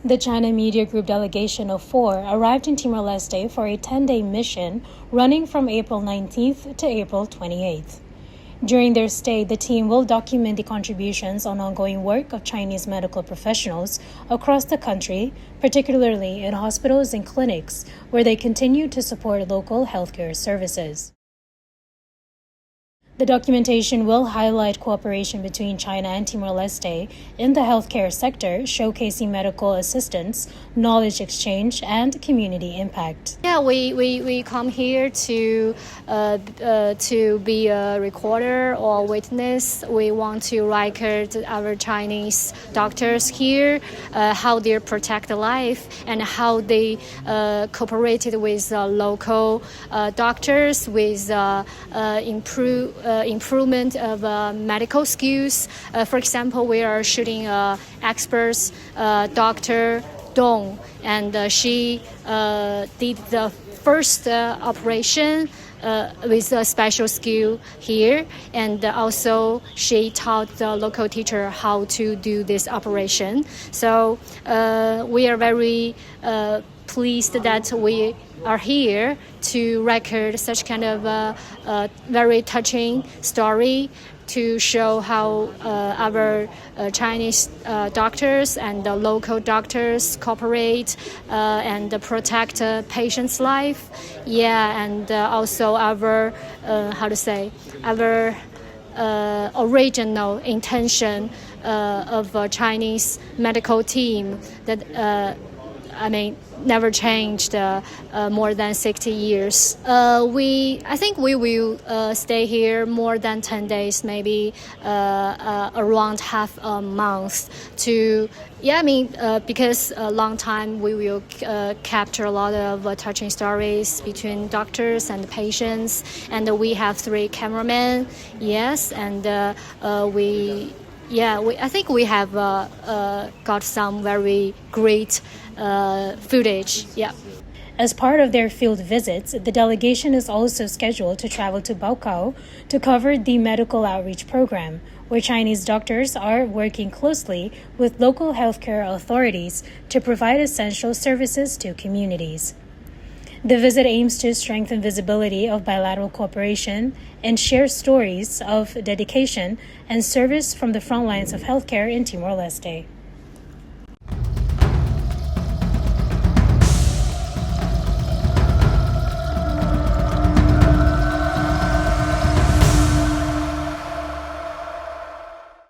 The China Media Group delegation of 4 arrived in Timor-Leste for a 10-day mission running from April 19th to April 28th. During their stay, the team will document the contributions on ongoing work of Chinese medical professionals across the country, particularly in hospitals and clinics, where they continue to support local healthcare services. The documentation will highlight cooperation between China and Timor-Leste in the healthcare sector, showcasing medical assistance, knowledge exchange, and community impact. Yeah, we come here to be a recorder or witness. We want to record our Chinese doctors here, how they protect life and how they cooperated with local doctors with improvement of medical skills. For example, we are shooting experts, Dr. Dong, and she did the first operation with a special skill here, and also she taught the local teacher how to do this operation. So we are very pleased that we are here to record such kind of very touching story to show how our Chinese doctors and the local doctors cooperate and protect patients' life. Yeah, and also our our original intention of a Chinese medical team that never changed more than 60 years. I think we will stay here more than 10 days, maybe around half a month because a long time we will capture a lot of touching stories between doctors and patients, and we have 3 cameramen, yes, and I think we have got some very great footage. Yeah. As part of their field visits, the delegation is also scheduled to travel to Baucau to cover the medical outreach program, where Chinese doctors are working closely with local healthcare authorities to provide essential services to communities. The visit aims to strengthen visibility of bilateral cooperation and share stories of dedication and service from the front lines of healthcare in Timor-Leste.